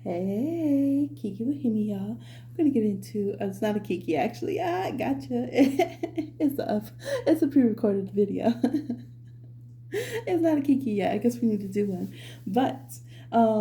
Hey, Kiki Bohemian, y'all. We're gonna get into. It's not a Kiki, actually. I gotcha. It's a pre-recorded video. It's not a Kiki yet. I guess we need to do one, but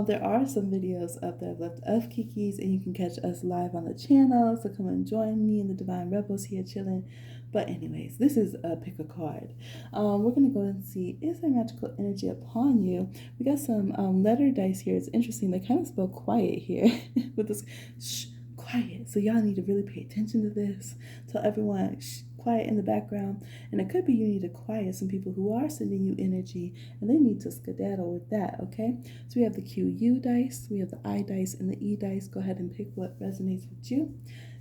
there are some videos up there left of Kiki's, and you can catch us live on the channel. So come and join me and the Divine Rebels here chilling. But anyways, this is a pick a card. We're gonna go and see, is there magical energy upon you? We got some letter dice here. It's interesting. They kind of spell quiet here with this shh, quiet. So y'all need to really pay attention to this. Tell everyone shh, quiet in the background. And it could be you need to quiet some people who are sending you energy and they need to skedaddle with that, okay? So we have the QU dice, we have the I dice, and the E dice. Go ahead and pick what resonates with you.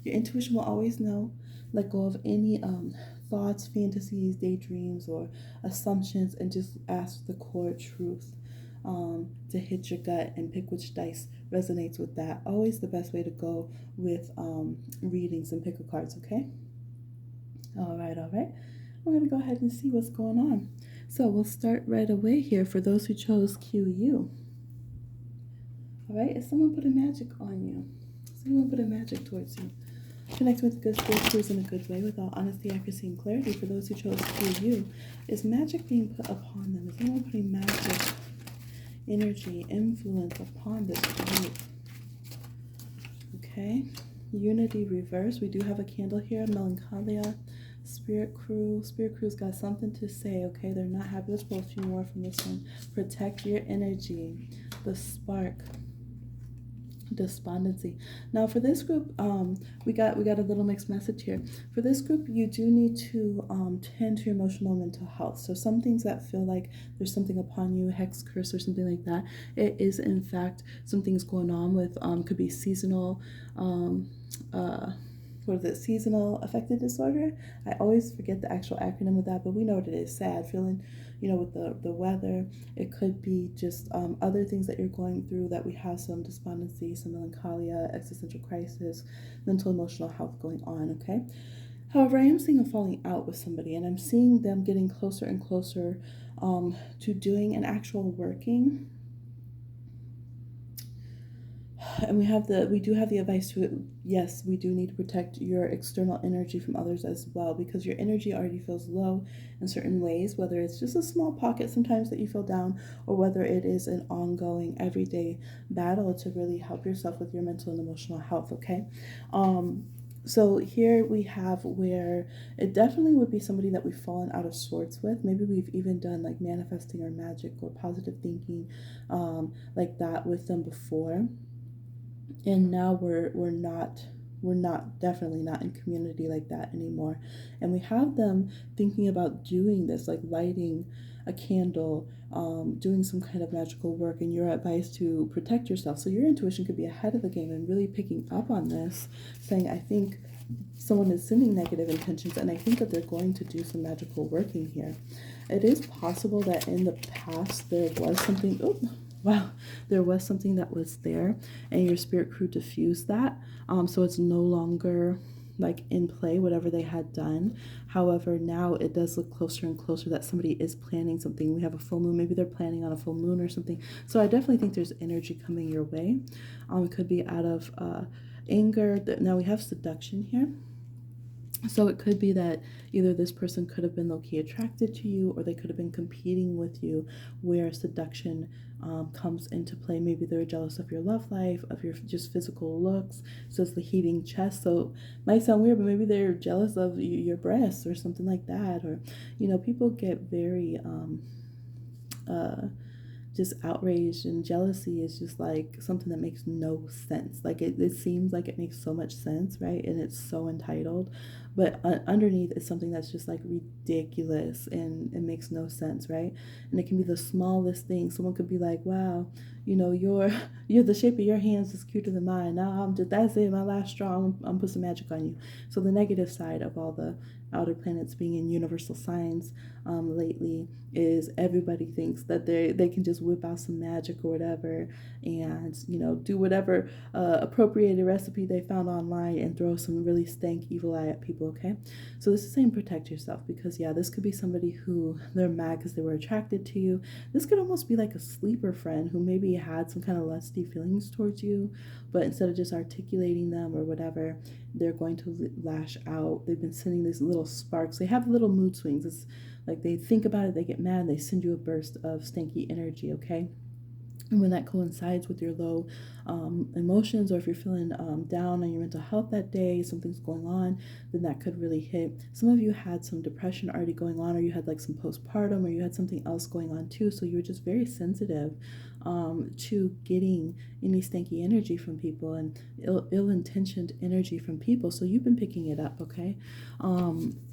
Your intuition will always know. Let go of any thoughts, fantasies, daydreams, or assumptions, and just ask the core truth to hit your gut and pick which dice resonates with that. Always the best way to go with readings and pick a cards, okay? All right. We're going to go ahead and see what's going on. So we'll start right away here for those who chose QU. All right, is someone putting magic on you? Someone putting magic towards you? Connect with good spirits in a good way with all honesty, accuracy, and clarity. For those who chose QU, is magic being put upon them? Is anyone putting magic, energy, influence upon this group? Okay, unity reverse. We do have a candle here, melancholia. Spirit crew's got something to say, okay? They're not happy. Let's pull a few more from this one. Protect your energy. The spark. Despondency. Now for this group, we got a little mixed message here. For this group, you do need to tend to your emotional and mental health. So some things that feel like there's something upon you, hex, curse, or something like that, it is in fact some things going on with could be seasonal seasonal affective disorder. I always forget the actual acronym of that, but we know what it is. Sad, feeling, with the weather. It could be just other things that you're going through, that we have some despondency, some melancholia, existential crisis, mental, emotional health going on, okay? However, I am seeing a falling out with somebody, and I'm seeing them getting closer and closer to doing an actual working. And we do have the advice to, yes, we do need to protect your external energy from others as well, because your energy already feels low in certain ways, whether it's just a small pocket sometimes that you feel down, or whether it is an ongoing everyday battle to really help yourself with your mental and emotional health, okay? So here we have where it definitely would be somebody that we've fallen out of sorts with. Maybe we've even done like manifesting or magic or positive thinking like that with them before. And now we're definitely not in community like that anymore. And we have them thinking about doing this, like lighting a candle, doing some kind of magical work, and your advice to protect yourself. So your intuition could be ahead of the game and really picking up on this, saying, I think someone is sending negative intentions, and I think that they're going to do some magical working here. It is possible that in the past there was something, there was something that was there, and your spirit crew diffused that. So it's no longer like in play, whatever they had done. However, now it does look closer and closer that somebody is planning something. We have a full moon. Maybe they're planning on a full moon or something. So I definitely think there's energy coming your way. It could be out of anger. Now we have seduction here. So it could be that either this person could have been low-key attracted to you, or they could have been competing with you, where seduction comes into play. Maybe they're jealous of your love life, of your just physical looks. So it's the heaving chest. So it might sound weird, but maybe they're jealous of your breasts or something like that. Or, people get very just outraged, and jealousy is just like something that makes no sense. Like it seems like it makes so much sense, right? And it's so entitled, but underneath is something that's just like ridiculous, and it makes no sense, right? And it can be the smallest thing. Someone could be like, wow, you're the shape of your hands is cuter than mine. Now that's it, my last straw. I'm put some magic on you. So the negative side of all the outer planets being in universal signs lately is everybody thinks that they can just whip out some magic or whatever, and do whatever appropriated recipe they found online and throw some really stank evil eye at people people, okay? So this is saying protect yourself, because yeah, this could be somebody who they're mad because they were attracted to you. This could almost be like a sleeper friend who maybe had some kind of lusty feelings towards you, but instead of just articulating them or whatever, they're going to lash out. They've been sending these little sparks. They have little mood swings. It's like they think about it, they get mad, they send you a burst of stanky energy, okay? And when that coincides with your low emotions, or if you're feeling down on your mental health that day, something's going on, then that could really hit. Some of you had some depression already going on, or you had like some postpartum, or you had something else going on too. So you were just very sensitive to getting any stanky energy from people and ill-intentioned energy from people. So you've been picking it up, okay?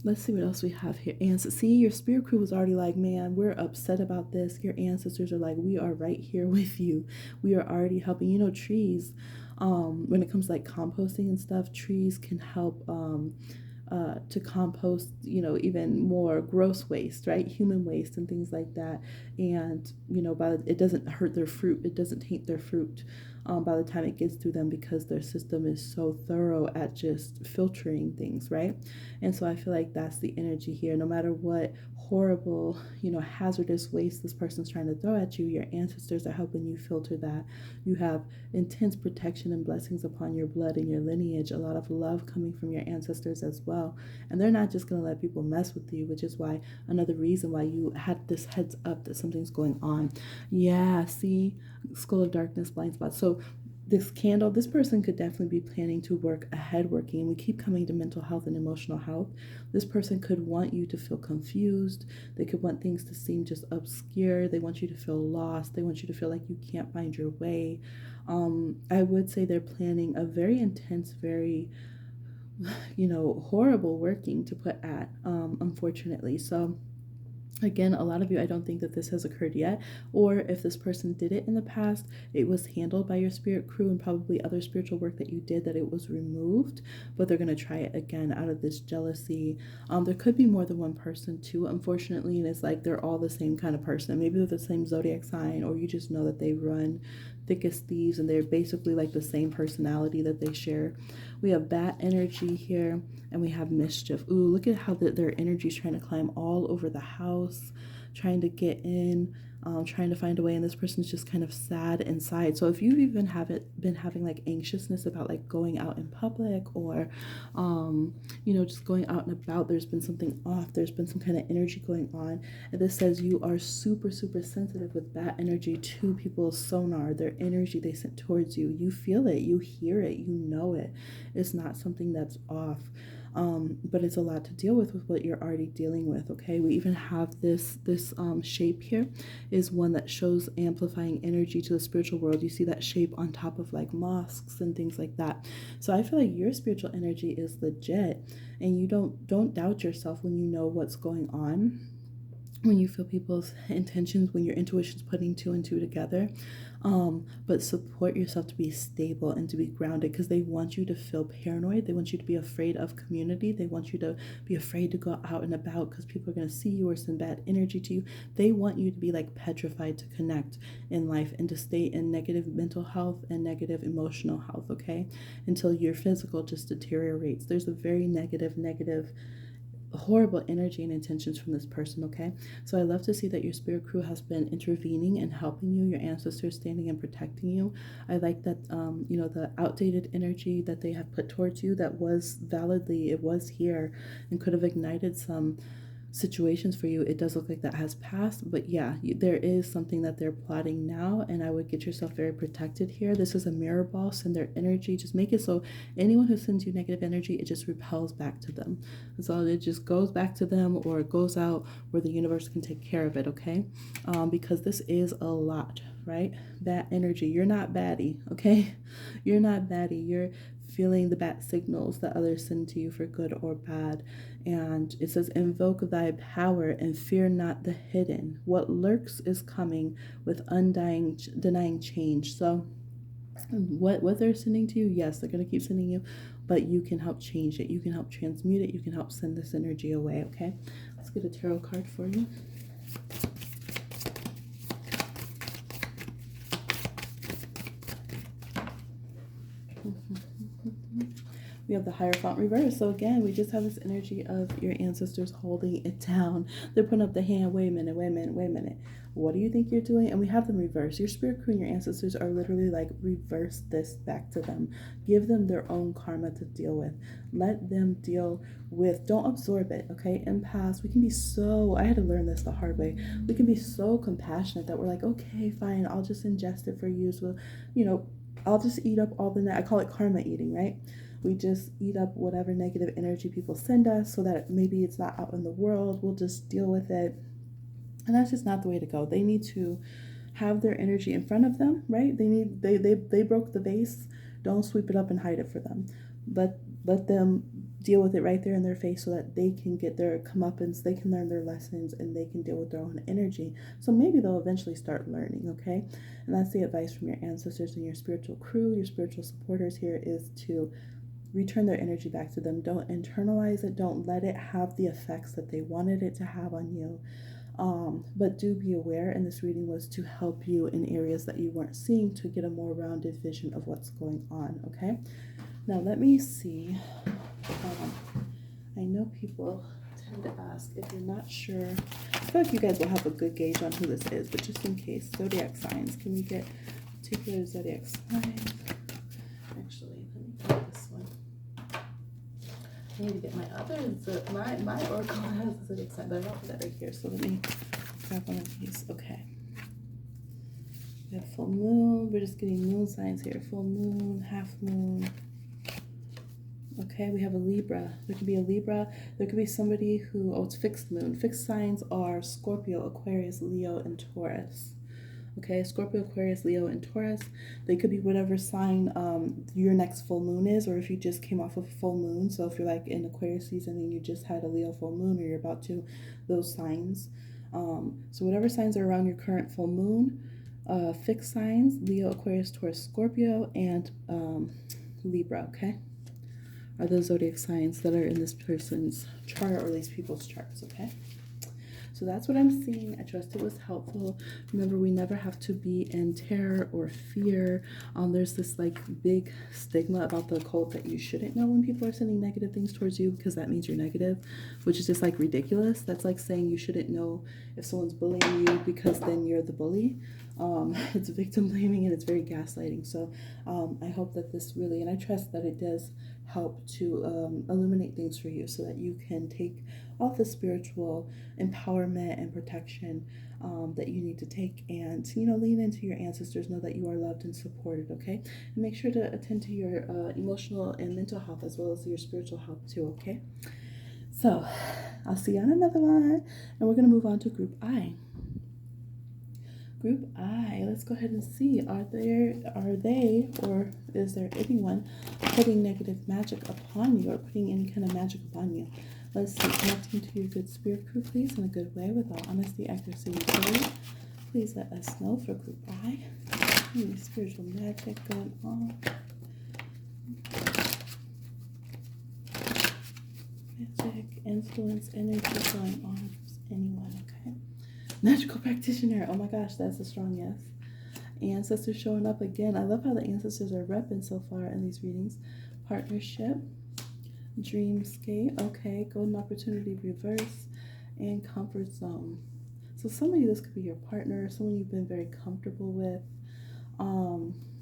Let's see what else we have here. And see, your spirit crew was already like, man, we're upset about this. Your ancestors are like, we are right here with you. We are already helping. You know, trees, when it comes to like composting and stuff, trees can help to compost, you know, even more gross waste, right? Human waste and things like that. And, you know, it doesn't hurt their fruit. It doesn't taint their fruit by the time it gets through them, because their system is so thorough at just filtering things, right? And so I feel like that's the energy here. No matter what horrible, you know, hazardous waste this person's trying to throw at you, your ancestors are helping you filter that. You have intense protection and blessings upon your blood and your lineage, a lot of love coming from your ancestors as well. And they're not just going to let people mess with you, which is why another reason why you had this heads up that something's going on. Yeah, see, Skull of Darkness, blind spot. So this candle, this person could definitely be planning to work ahead working. And we keep coming to mental health and emotional health. This person could want you to feel confused. They could want things to seem just obscure. They want you to feel lost. They want you to feel like you can't find your way. I would say they're planning a very intense, very, you know, horrible working to put at, unfortunately. So again, a lot of you, I don't think that this has occurred yet, or if this person did it in the past, it was handled by your spirit crew and probably other spiritual work that you did, that it was removed, but they're going to try it again out of this jealousy. There could be more than one person too, unfortunately, and it's like they're all the same kind of person. Maybe they're the same zodiac sign, or you just know that they run thick as thieves and they're basically like the same personality that they share. We have bat energy here, and we have mischief. Ooh, look at how their energy is trying to climb all over the house, trying to get in, trying to find a way. And this person's just kind of sad inside. So if you've even been having like anxiousness about like going out in public, or, you know, just going out and about, there's been something off. There's been some kind of energy going on. And this says you are super, super sensitive with that energy to people's sonar, their energy they sent towards you. You feel it, you hear it, you know it. It's not something that's off. But it's a lot to deal with what you're already dealing with, okay? We even have this shape here is one that shows amplifying energy to the spiritual world. You see that shape on top of like mosques and things like that. So I feel like your spiritual energy is legit, and you don't doubt yourself when you know what's going on, when you feel people's intentions, when your intuition's putting two and two together. But support yourself to be stable and to be grounded, because they want you to feel paranoid. They want you to be afraid of community. They want you to be afraid to go out and about because people are going to see you or send bad energy to you. They want you to be like petrified to connect in life and to stay in negative mental health and negative emotional health, okay? Until your physical just deteriorates. There's a very negative horrible energy and intentions from this person, okay? So I love to see that your spirit crew has been intervening and helping you, your ancestors standing and protecting you. I like that, you know, the outdated energy that they have put towards you, that was validly, it was here and could have ignited some situations for you. It does look like that has passed, but yeah, there is something that they're plotting now, and I would get yourself very protected here. This is a mirror ball. Send their energy, just make it so anyone who sends you negative energy, it just repels back to them. So it just goes back to them, or it goes out where the universe can take care of it, okay? Because this is a lot, right? Bad energy. You're not baddie, okay? You're not baddie. You're feeling the bad signals that others send to you for good or bad. And it says, invoke thy power and fear not the hidden. What lurks is coming with denying change. So what they're sending to you, yes, they're going to keep sending you, but you can help change it. You can help transmute it. You can help send this energy away, okay? Let's get a tarot card for you. We have the Hierophant reverse. So again, we just have this energy of your ancestors holding it down. They're putting up the hand. Wait a minute, wait a minute, wait a minute. What do you think you're doing? And we have them reverse. Your spirit crew and your ancestors are literally like, reverse this back to them. Give them their own karma to deal with. Let them deal with, don't absorb it, okay? Empaths, we can be so, I had to learn this the hard way. We can be so compassionate that we're like, okay, fine, I'll just ingest it for you. So, I'll just eat up all the, I call it karma eating, right? We just eat up whatever negative energy people send us so that maybe it's not out in the world. We'll just deal with it. And that's just not the way to go. They need to have their energy in front of them, right? They broke the vase. Don't sweep it up and hide it for them. Let them deal with it right there in their face so that they can get their comeuppance, they can learn their lessons, and they can deal with their own energy. So maybe they'll eventually start learning, okay? And that's the advice from your ancestors and your spiritual crew, your spiritual supporters here, is to return their energy back to them. Don't internalize it. Don't let it have the effects that they wanted it to have on you. But do be aware, and this reading was to help you in areas that you weren't seeing to get a more rounded vision of what's going on, okay? Now let me see. I know people tend to ask if you're not sure. I feel like you guys will have a good gauge on who this is, but just in case, zodiac signs. Can we get particular zodiac signs? Actually, let me get this one. I need to get my other, my oracle has a zodiac sign, but I don't have that right here, so let me grab one of these. Okay. We have full moon. We're just getting moon signs here. Full moon, half moon. Okay, we have a Libra. There could be a Libra. There could be somebody who, it's fixed moon. Fixed signs are Scorpio, Aquarius, Leo, and Taurus. Okay, Scorpio, Aquarius, Leo, and Taurus. They could be whatever sign your next full moon is, or if you just came off of full moon. So if you're like in Aquarius season and you just had a Leo full moon, or you're about to, those signs. So whatever signs are around your current full moon, fixed signs, Leo, Aquarius, Taurus, Scorpio, and Libra, okay? Are those zodiac signs that are in this person's chart, or these people's charts, okay? So that's what I'm seeing. I trust it was helpful. Remember, we never have to be in terror or fear. There's this like big stigma about the occult that you shouldn't know when people are sending negative things towards you because that means you're negative, which is just like ridiculous. That's like saying you shouldn't know if someone's bullying you because then you're the bully. It's victim blaming and it's very gaslighting. So I hope that this really, and I trust that it does help to illuminate things for you so that you can take all the spiritual empowerment and protection that you need to take, and lean into your ancestors. Know that you are loved and supported, okay? And make sure to attend to your emotional and mental health as well as your spiritual health too, okay? So I'll see you on another one, and we're going to move on to group I. Group I, let's go ahead and see, are they, or is there anyone putting negative magic upon you or putting any kind of magic upon you? Let's see, connecting to your good spirit crew, please, in a good way, with all honesty, accuracy, and clarity. Please let us know for group I. Any spiritual magic going on? Magic, influence, energy going on. Anyone, okay? Magical practitioner. Oh my gosh, that's a strong yes. Ancestors showing up again. I love how the ancestors are repping so far in these readings. Partnership. Dreamscape. Okay. Golden opportunity reverse. And comfort zone. So somebody, this could be your partner, someone you've been very comfortable with.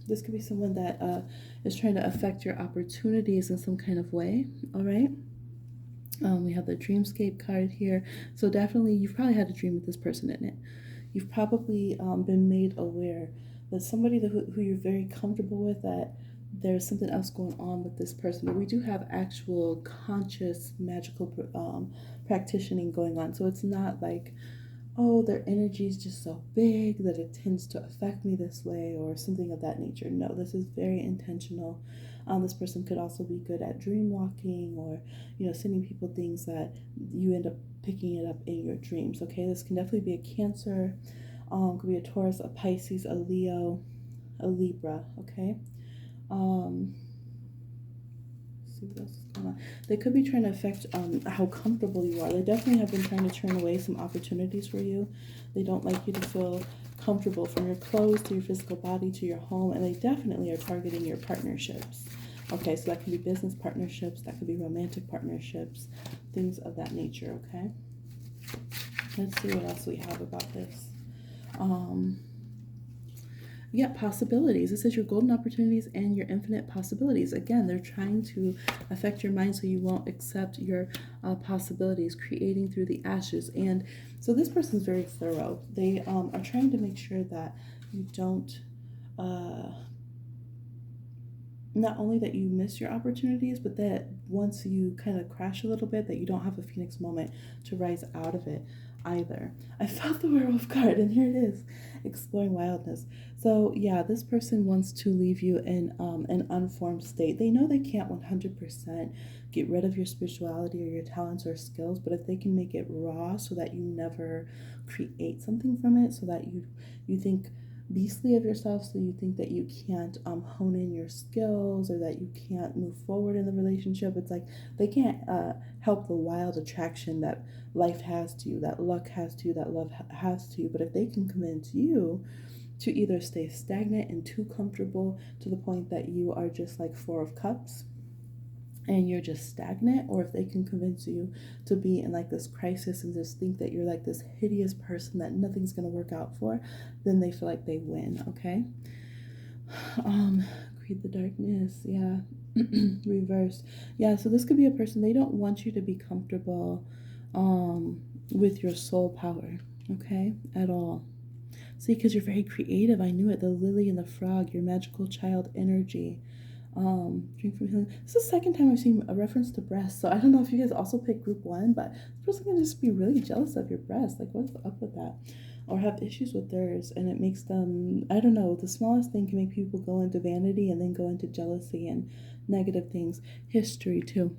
This could be someone that is trying to affect your opportunities in some kind of way. All right. We have the Dreamscape card here. So definitely, you've probably had a dream with this person in it. You've probably been made aware that somebody who you're very comfortable with, that there's something else going on with this person. But we do have actual conscious magical practicing going on. So it's not like, oh, their energy is just so big that it tends to affect me this way or something of that nature. No, this is very intentional. This person could also be good at dream walking, or sending people things that you end up picking it up in your dreams. Okay, this can definitely be a Cancer, could be a Taurus, a Pisces, a Leo, a Libra. Okay. See what else is going on. They could be trying to affect how comfortable you are. They definitely have been trying to turn away some opportunities for you. They don't like you to feel comfortable, from your clothes to your physical body to your home, and they definitely are targeting your partnerships. Okay, so that can be business partnerships, that could be romantic partnerships, things of that nature, okay? Let's see what else we have about this. Yeah, possibilities. It says your golden opportunities and your infinite possibilities. Again, they're trying to affect your mind so you won't accept your possibilities, creating through the ashes. And so this person's very thorough. They are trying to make sure that you don't, not only that you miss your opportunities, but that once you kind of crash a little bit, that you don't have a phoenix moment to rise out of it either. I felt the werewolf card, and here it is, exploring wildness. So yeah, this person wants to leave you in an unformed state. They know they can't 100% get rid of your spirituality or your talents or skills, but if they can make it raw so that you never create something from it, so that you think beastly of yourself, so you think that you can't hone in your skills or that you can't move forward in the relationship. It's like they can't help the wild attraction that life has to you, that luck has to you, that love has to you. But if they can convince you to either stay stagnant and too comfortable to the point that you are just like Four of Cups and you're just stagnant, or if they can convince you to be in like this crisis and just think that you're like this hideous person that nothing's going to work out for, then they feel like they win. Okay. Create the darkness. Yeah. Reverse. Yeah, so this could be a person, they don't want you to be comfortable with your soul power, okay, at all. See, because you're very creative. I knew it. The lily and the frog, your magical child energy. Drink from healing. This is the second time I've seen a reference to breasts. So I don't know if you guys also pick group 1, but this person can just be really jealous of your breasts. Like, what's up with that? Or have issues with theirs, and it makes them, I don't know, the smallest thing can make people go into vanity and then go into jealousy and negative things. History too.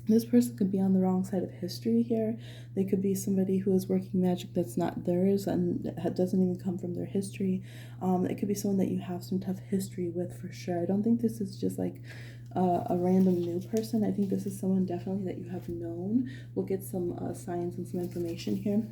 This person could be on the wrong side of history here. They could be somebody who is working magic that's not theirs and doesn't even come from their history. It could be someone that you have some tough history with for sure. I don't think this is just like a random new person. I think this is someone definitely that you have known. We'll get some signs and some information here.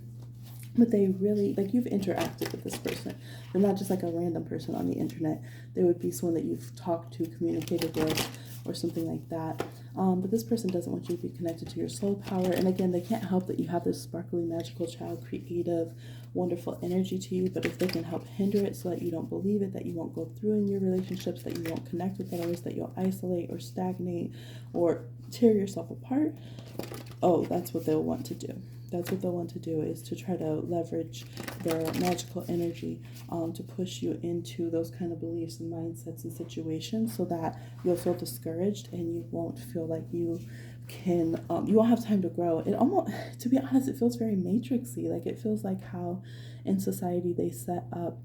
But they really, like, you've interacted with this person. They're not just like a random person on the internet. They would be someone that you've talked to, communicated with, or something like that. But this person doesn't want you to be connected to your soul power. And again, they can't help that you have this sparkly, magical child, creative, wonderful energy to you. But if they can help hinder it so that you don't believe it, that you won't go through in your relationships, that you won't connect with others, that you'll isolate or stagnate or tear yourself apart, oh, that's what they'll want to do. That's what they'll want to do, is to try to leverage their magical energy to push you into those kind of beliefs and mindsets and situations, so that you'll feel discouraged and you won't feel like you can, you won't have time to grow. It almost, to be honest, it feels very matrixy. Like, it feels like how in society they set up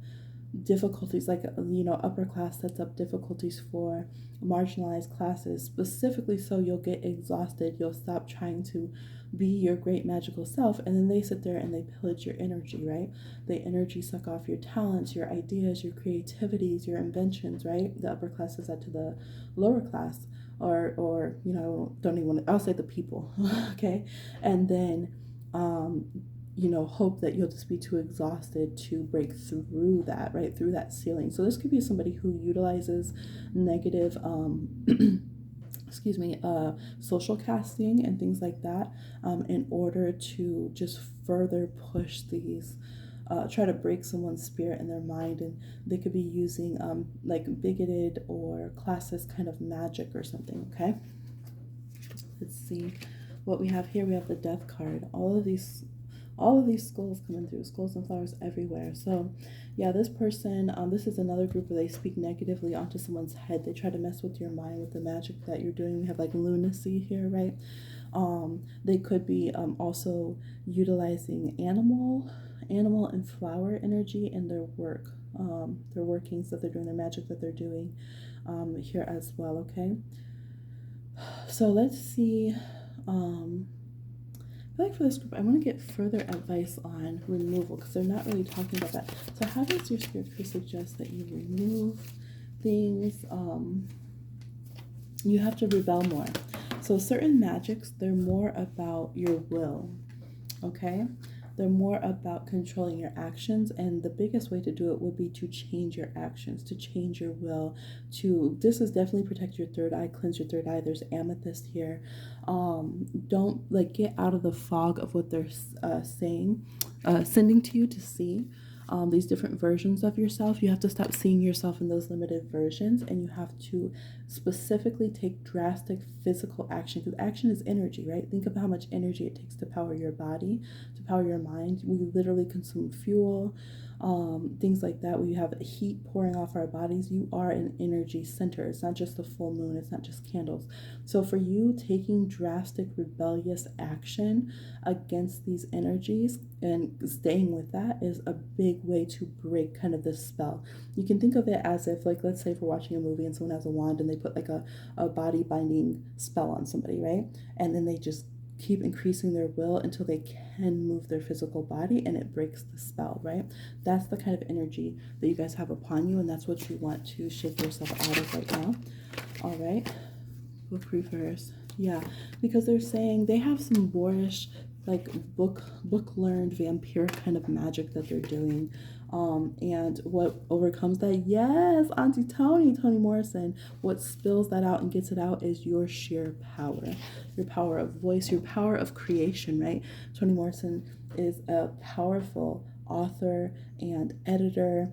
difficulties, like, you know, upper class sets up difficulties for marginalized classes, specifically so you'll get exhausted, you'll stop trying to be your great magical self, and then they sit there and they pillage your energy, right? They energy suck off your talents, your ideas, your creativities, your inventions, right? The upper class does that to the lower class, or you know, don't even want to, I'll say the people. Okay, and then you know, hope that you'll just be too exhausted to break through that, right, through that ceiling. So this could be somebody who utilizes negative excuse me, social casting and things like that, in order to just further push these, try to break someone's spirit and their mind. And they could be using like bigoted or classist kind of magic or something, okay? Let's see what we have here. We have the Death card. All of these skulls coming through, skulls and flowers everywhere. So yeah, this person, this is another group where they speak negatively onto someone's head. They try to mess with your mind with the magic that you're doing. We have like lunacy here, right? They could be also utilizing animal and flower energy in their work, their workings that they're doing, their magic that they're doing here as well, okay? So let's see. I feel like for this group, I want to get further advice on removal, because they're not really talking about that. So how does your spirit crew suggest that you remove things? You have to rebel more. So certain magics, they're more about your will, okay? They're more about controlling your actions, and the biggest way to do it would be to change your actions, to change your will. This is definitely protect your third eye, cleanse your third eye. There's amethyst here. Don't get out of the fog of what they're sending to you to see. These different versions of yourself. You have to stop seeing yourself in those limited versions, and you have to specifically take drastic physical action, because action is energy, right? Think of how much energy it takes to power your body, to power your mind. We literally consume fuel, things like that. We have heat pouring off our bodies. You are an energy center. It's not just the full moon, it's not just candles. So for you, taking drastic rebellious action against these energies and staying with that is a big way to break kind of this spell. You can think of it as if, let's say if we're watching a movie and someone has a wand and they put a body binding spell on somebody, right? And then they just keep increasing their will until they can move their physical body and it breaks the spell, right? That's the kind of energy that you guys have upon you, and that's what you want to shake yourself out of right now. All right, book reverse. Yeah, because they're saying they have some boorish, book learned vampire kind of magic that they're doing. And what overcomes that? Yes, Auntie Toni Morrison. What spills that out and gets it out is your sheer power, your power of voice, your power of creation, right? Toni Morrison is a powerful author and editor,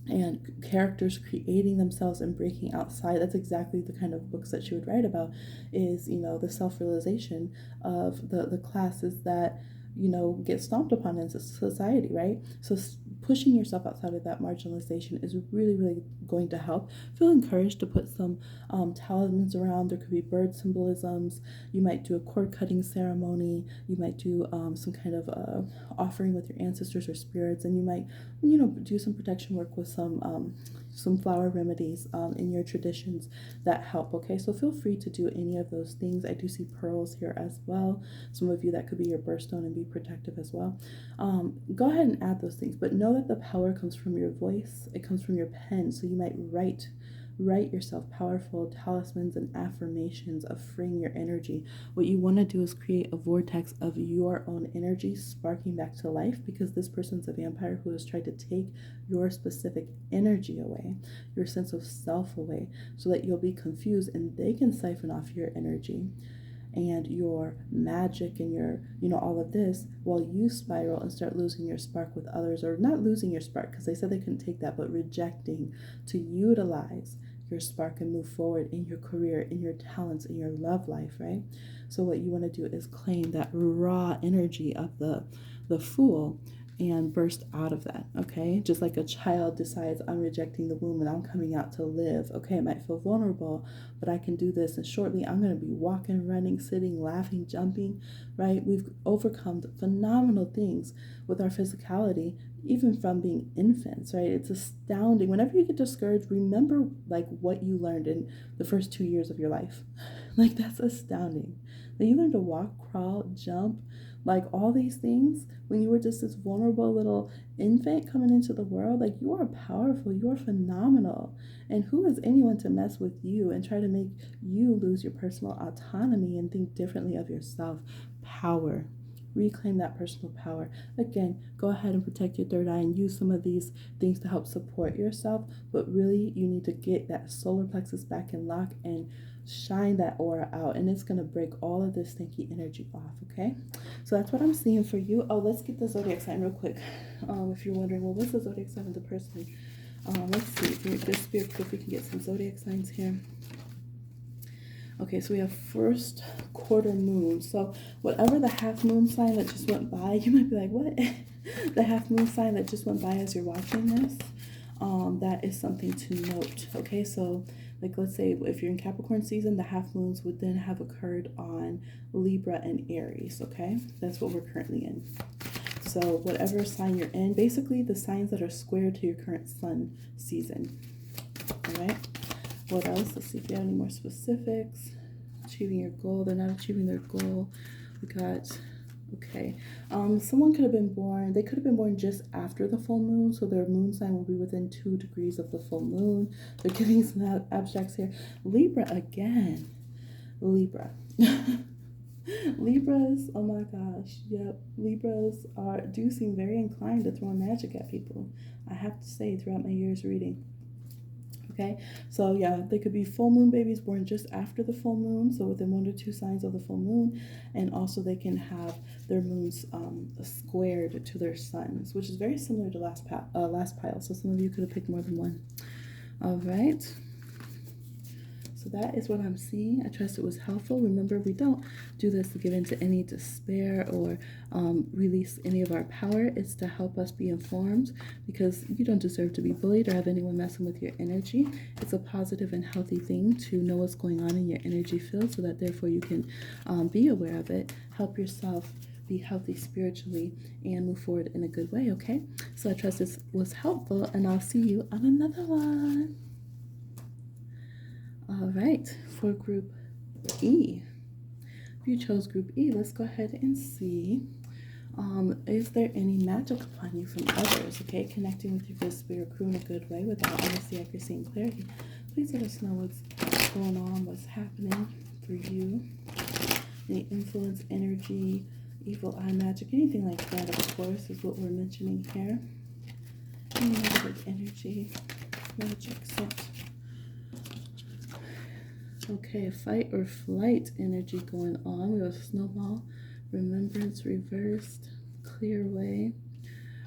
and characters creating themselves and breaking outside. That's exactly the kind of books that she would write about, is the self-realization of the classes that get stomped upon in society, right? So pushing yourself outside of that marginalization is really, really going to help. Feel encouraged to put some talismans around. There could be bird symbolisms. You might do a cord cutting ceremony. You might do some kind of offering with your ancestors or spirits, and you might do some protection work with some flower remedies in your traditions that help. Okay, so feel free to do any of those things. I do see pearls here as well. Some of you, that could be your birthstone and be protective as well. Go ahead and add those things, but know that the power comes from your voice. It comes from your pen. So you might write yourself powerful talismans and affirmations of freeing your energy. What you want to do is create a vortex of your own energy sparking back to life, because this person's a vampire who has tried to take your specific energy away, your sense of self away, so that you'll be confused and they can siphon off your energy and your magic and your all of this, while you spiral and start losing your spark with others, or not losing your spark because they said they couldn't take that, but rejecting to utilize your spark and move forward in your career, in your talents, in your love life, right? So what you want to do is claim that raw energy of the fool and burst out of that, okay? Just like a child decides, I'm rejecting the womb and I'm coming out to live. Okay, it might feel vulnerable, but I can do this, and shortly I'm going to be walking, running, sitting, laughing, jumping, right? We've overcome phenomenal things with our physicality, even from being infants, right? It's astounding. Whenever you get discouraged, remember what you learned in the first 2 years of your life. That's astounding. That you learned to walk, crawl, jump, all these things when you were just this vulnerable little infant coming into the world. You are powerful, you are phenomenal, and who is anyone to mess with you and try to make you lose your personal autonomy and think differently of yourself? Power. Reclaim that personal power. Again, go ahead and protect your third eye and use some of these things to help support yourself, but really you need to get that solar plexus back in lock and shine that aura out, and it's going to break all of this stinky energy off. Okay, so that's what I'm seeing for you. Oh, let's get the zodiac sign real quick. If you're wondering, well, what's the zodiac sign of the person? Let's see if this spirit, if we can get some zodiac signs here. Okay, so we have first quarter moon. So whatever the half moon sign that just went by, you might be like, what? The half moon sign that just went by as you're watching this, that is something to note. Okay, so let's say if you're in Capricorn season, the half moons would then have occurred on Libra and Aries. Okay, that's what we're currently in. So whatever sign you're in, basically the signs that are square to your current sun season. All right, what else? Let's see if you have any more specifics. Achieving your goal. They're not achieving their goal. We got, okay, someone could have been born, they could have been born just after the full moon, so their moon sign will be within 2 degrees of the full moon. They're giving some abstracts here. Libra again. Libra. Libras, oh my gosh, yep. Libras do seem very inclined to throw magic at people. I have to say, throughout my years reading. Okay, so yeah, they could be full moon babies born just after the full moon, so within 1 to 2 signs of the full moon, and also they can have their moons squared to their suns, which is very similar to last pile. So some of you could have picked more than one. All right. So that is what I'm seeing. I trust it was helpful. Remember, we don't do this to give into any despair or release any of our power. It's to help us be informed, because you don't deserve to be bullied or have anyone messing with your energy. It's a positive and healthy thing to know what's going on in your energy field, so that therefore you can be aware of it, help yourself be healthy spiritually, and move forward in a good way, okay? So I trust this was helpful, and I'll see you on another one. All right, for group E. If you chose group E, let's go ahead and see. Is there any magic upon you from others? Okay, connecting with your good spirit crew in a good way without honesty, accuracy, and clarity. Please let us know what's going on, what's happening for you. Any influence, energy, evil eye magic, anything like that, of course, is what we're mentioning here. Any negative energy, magic, scent. Okay, fight or flight energy going on. We have snowball, remembrance reversed, clear way.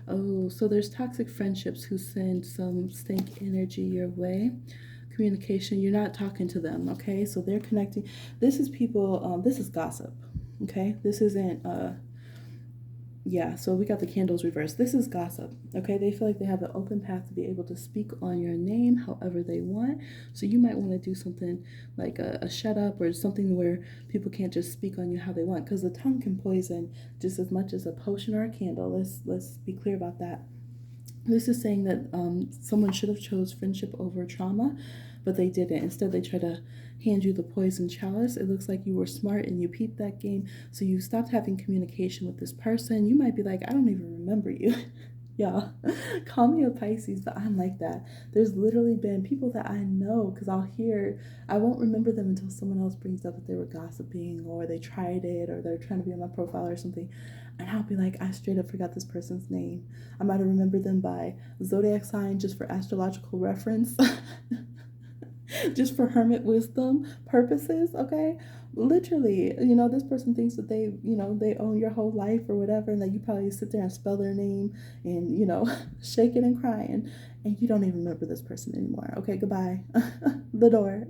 Oh, so there's toxic friendships who send some stank energy your way. Communication, you're not talking to them, okay? So they're connecting. This is people, this is gossip, okay? This isn't, yeah, so we got the candles reversed. This is gossip, okay? They feel like they have an open path to be able to speak on your name however they want. So you might want to do something like a shut up, or something where people can't just speak on you how they want, because the tongue can poison just as much as a potion or a candle. Let's be clear about that. This is saying that someone should have chose friendship over trauma, but they didn't. Instead, they try to hand you the poison chalice. It looks like you were smart and you peeped that game, so you stopped having communication with this person. You might be like, I don't even remember you. Y'all, call me a Pisces, but I'm like that. There's literally been people that I know, because I won't remember them until someone else brings up that they were gossiping, or they tried it, or they're trying to be on my profile or something. And I'll be like, I straight up forgot this person's name. I might have remembered them by zodiac sign just for astrological reference. Just for hermit wisdom purposes, okay? Literally, this person thinks that they own your whole life or whatever, and that you probably sit there and spell their name and, shaking and crying, and you don't even remember this person anymore. Okay, goodbye. The door.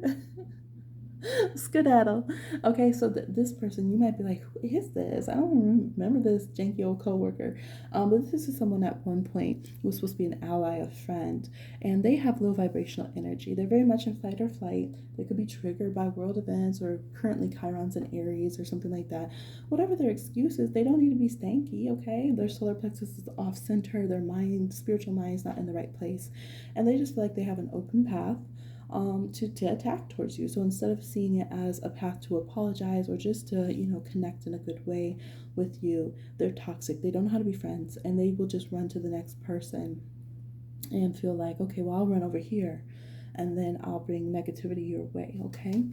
Skedaddle. Okay, so this person, you might be like, who is this? I don't remember this janky old coworker. But this is someone at one point who was supposed to be an ally, a friend, and they have low vibrational energy. They're very much in fight or flight. They could be triggered by world events, or currently Chirons and Aries or something like that. Whatever their excuse is, they don't need to be stanky, okay? Their solar plexus is off center, their spiritual mind is not in the right place, and they just feel like they have an open path to attack towards you. So instead of seeing it as a path to apologize, or just to, connect in a good way with you, they're toxic. They don't know how to be friends, and they will just run to the next person and feel like, okay, well, I'll run over here, and then I'll bring negativity your way, okay?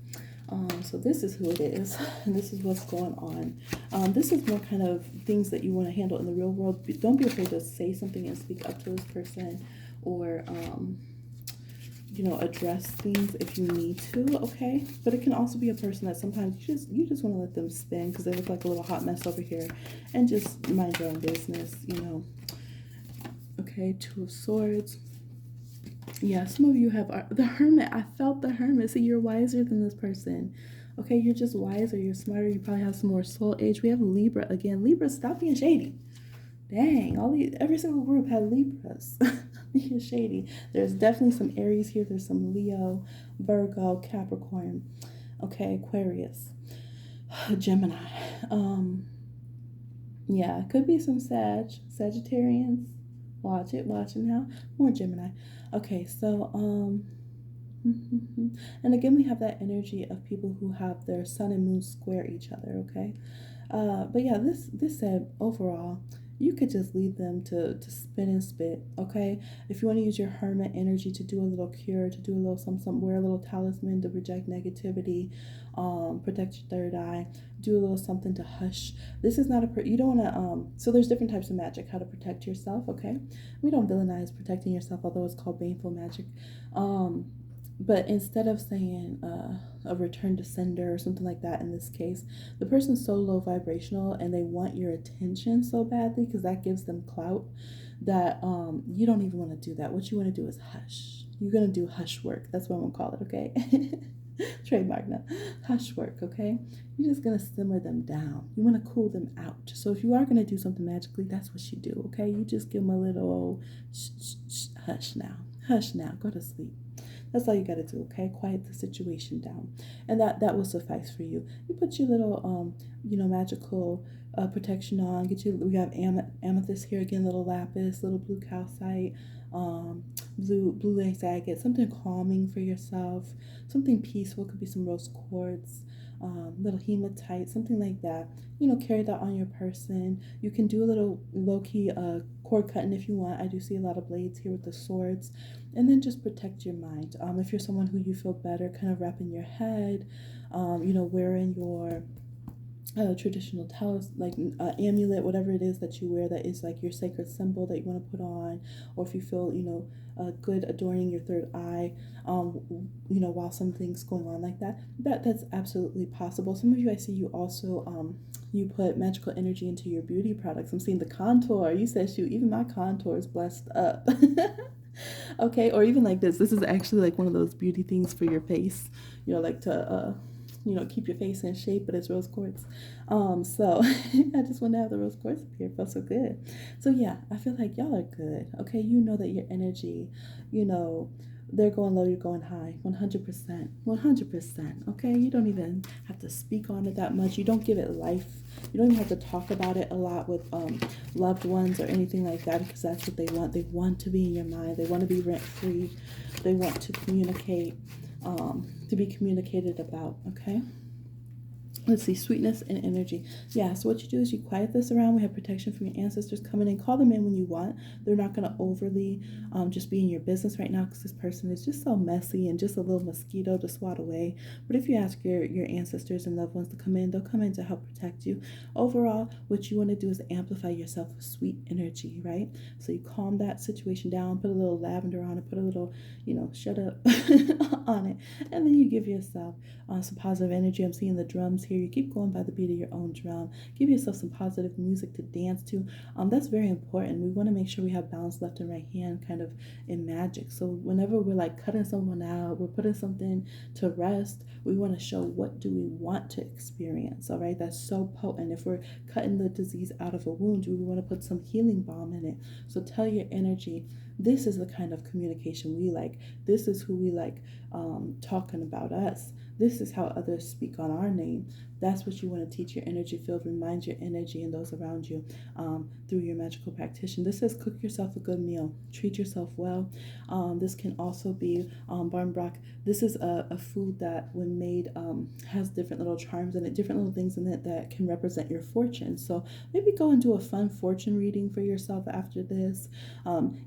So this is who it is, and this is what's going on. This is more kind of things that you want to handle in the real world. Don't be afraid to say something and speak up to this person, or address things if you need to, okay? But it can also be a person that sometimes you just want to let them spin, because they look like a little hot mess over here, and just mind your own business, Okay, Two of Swords. Yeah, some of you have the Hermit. I felt the Hermit. So you're wiser than this person. Okay, you're just wiser. You're smarter. You probably have some more soul age. We have Libra again. Libra, stop being shady. Dang, every single group had Libras. Being shady. There's definitely some Aries here. There's some Leo, Virgo, Capricorn. Okay, Aquarius, Gemini. Yeah, could be some Sagittarians. Watch it now. More Gemini. Okay, so and again, we have that energy of people who have their sun and moon square each other, okay? But yeah, this said overall, you could just leave them to spin and spit, okay? If you want to use your hermit energy to do a little cure, to do a little some wear a little talisman to reject negativity, protect your third eye, do a little something to hush. This is not you don't want to, so there's different types of magic, how to protect yourself, okay? We don't villainize protecting yourself, although it's called baneful magic. But instead of saying a return to sender or something like that in this case, the person's so low vibrational and they want your attention so badly because that gives them clout that you don't even want to do that. What you want to do is hush. You're going to do hush work. That's what I'm going to call it, okay? Trademark now. Hush work, okay? You're just going to simmer them down. You want to cool them out. So if you are going to do something magically, that's what you do, okay? You just give them a little old hush now. Hush now. Go to sleep. That's all you got to do, okay? Quiet the situation down. And that will suffice for you. You put your little, magical protection on. We have amethyst here again, little lapis, little blue calcite, blue lace agate, something calming for yourself, something peaceful. Could be some rose quartz, little hematite, something like that. Carry that on your person. You can do a little low-key cord cutting if you want. I do see a lot of blades here with the swords. And then just protect your mind. If you're someone who you feel better, kind of wrapping your head, wearing your traditional amulet, whatever it is that you wear that is like your sacred symbol that you want to put on, or if you feel good adorning your third eye, while something's going on like that's absolutely possible. Some of you, I see you also you put magical energy into your beauty products. I'm seeing the contour. You said, shoot, even my contour is blessed up. Okay, or even like this is actually like one of those beauty things for your face, like to keep your face in shape, but it's rose quartz. So I just want to have the rose quartz up here. It felt so good. So yeah, I feel like y'all are good. Okay, that your energy, they're going low, you're going high. 100%. 100%. Okay, you don't even have to speak on it that much. You don't give it life. You don't even have to talk about it a lot with loved ones or anything like that, because that's what they want. They want to be in your mind. They want to be rent free. They want to communicate, to be communicated about. Okay. Let's see, sweetness and energy. Yeah, so what you do is you quiet this around. We have protection from your ancestors coming in. Call them in when you want. They're not going to overly just be in your business right now, because this person is just so messy and just a little mosquito to swat away. But if you ask your ancestors and loved ones to come in, they'll come in to help protect you. Overall, what you want to do is amplify yourself with sweet energy, right? So you calm that situation down, put a little lavender on it, put a little, shut up on it. And then you give yourself some positive energy. I'm seeing the drums here. You keep going by the beat of your own drum. Give yourself some positive music to dance to. That's very important. We want to make sure we have balance left and right hand kind of in magic. So whenever we're like cutting someone out, we're putting something to rest, we want to show what do we want to experience. All right, that's so potent. If we're cutting the disease out of a wound, we want to put some healing balm in it. So tell your energy, this is the kind of communication we like. This is who we like talking about us. This is how others speak on our name. That's what you want to teach your energy field. Remind your energy and those around you through your magical practitioner. This says cook yourself a good meal. Treat yourself well. This can also be barnbrock. This is a food that when made has different little charms in it, different little things in it that can represent your fortune. So maybe go and do a fun fortune reading for yourself after this.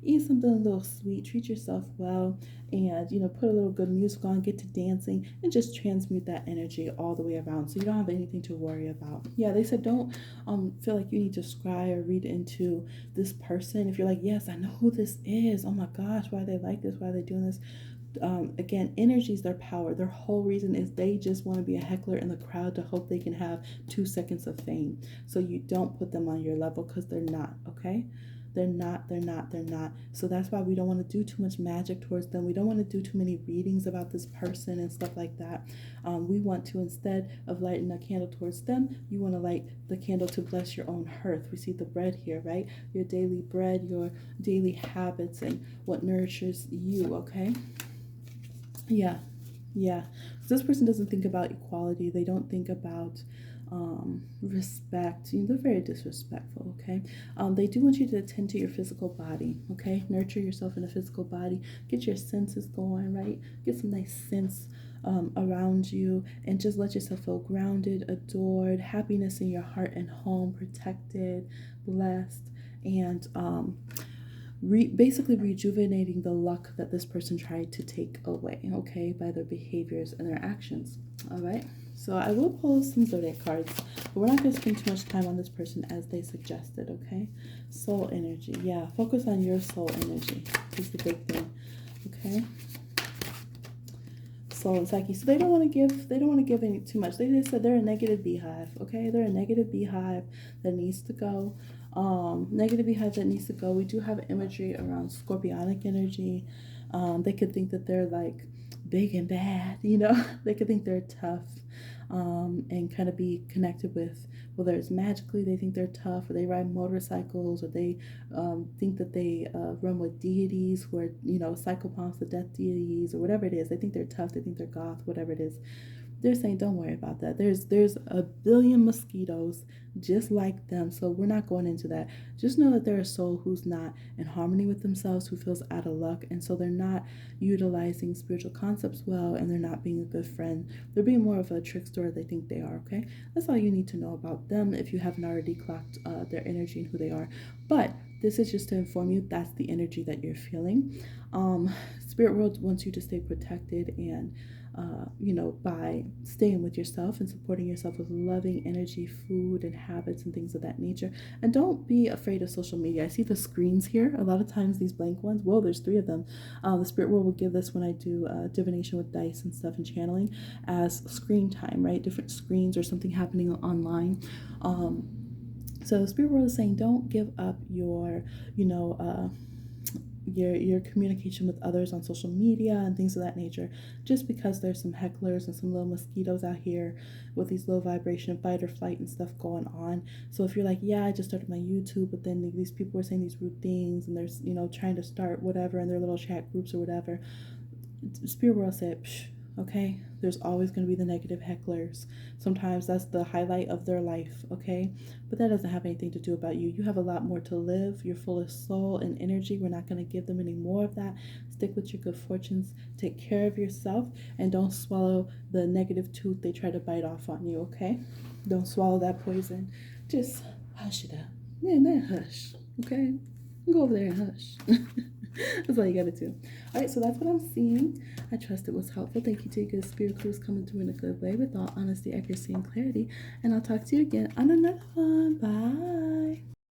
Eat something a little sweet. Treat yourself well. And put a little good music on, get to dancing, and just transmute that energy all the way around, so you don't have anything to worry about. Yeah, they said don't feel like you need to scry or read into this person. If you're like, yes, I know who this is, oh my gosh, why are they like this, why are they doing this? Again, energy is their power. Their whole reason is they just want to be a heckler in the crowd to hope they can have 2 seconds of fame. So you don't put them on your level, because they're not, okay? They're not. So that's why we don't want to do too much magic towards them. We don't want to do too many readings about this person and stuff like that. We want to, instead of lighting a candle towards them, you want to light the candle to bless your own hearth. We see the bread here, right? Your daily bread, your daily habits, and what nourishes you, okay? Yeah. So this person doesn't think about equality. They don't think about respect. They're very disrespectful, okay? They do want you to attend to your physical body, okay? Nurture yourself in a physical body. Get your senses going, right? Get some nice scents around you, and just let yourself feel grounded, adored, happiness in your heart and home, protected, blessed. and basically rejuvenating the luck that this person tried to take away, okay, by their behaviors and their actions. All right, so I will pull some zodiac cards, but we're not going to spend too much time on this person as they suggested, okay? Soul energy. Yeah, focus on your soul energy. This is the big thing, okay? Soul and psyche. So they don't want to give any too much. They just said they're a negative beehive, okay? They're a negative beehive that needs to go. Negative beehive that needs to go. We do have imagery around scorpionic energy. They could think that they're like big and bad, you know. They could think they're tough, and kind of be connected with, whether it's magically they think they're tough, or they ride motorcycles, or they think that they run with deities who are, you know, psychopomps, the death deities, or whatever it is. They think they're tough, they think they're goth, whatever it is. They're saying don't worry about that. There's a billion mosquitoes just like them, so we're not going into that. Just know that they're a soul who's not in harmony with themselves, who feels out of luck, and so they're not utilizing spiritual concepts well, and they're not being a good friend. They're being more of a trickster they think they are, okay? That's all you need to know about them if you haven't already clocked their energy and who they are. But this is just to inform you that's the energy that you're feeling. Spirit world wants you to stay protected, and you know, by staying with yourself and supporting yourself with loving energy, food, and habits, and things of that nature. And don't be afraid of social media. I see the screens here. A lot of times these blank ones, whoa, there's 3 of them. The spirit world will give this when I do divination with dice and stuff and channeling as screen time, right? Different screens or something happening online. So the spirit world is saying don't give up your, you know, your communication with others on social media and things of that nature, just because there's some hecklers and some little mosquitoes out here with these low vibration fight or flight and stuff going on. So if you're like, yeah, I just started my YouTube, but then these people are saying these rude things, and there's, you know, trying to start whatever in their little chat groups or whatever, spirit world said, psh, okay, there's always going to be the negative hecklers. Sometimes that's the highlight of their life, okay? But that doesn't have anything to do about you. You have a lot more to live. You're full of soul and energy. We're not going to give them any more of that. Stick with your good fortunes. Take care of yourself, and don't swallow the negative tooth they try to bite off on you, okay? Don't swallow that poison. Just hush it up. Man, hush, okay? Go over there and hush. That's all you gotta do. All right, so that's what I'm seeing. I trust it was helpful. Thank you to your good spirit crews coming through in a good way with all honesty, accuracy, and clarity. And I'll talk to you again on another one. Bye.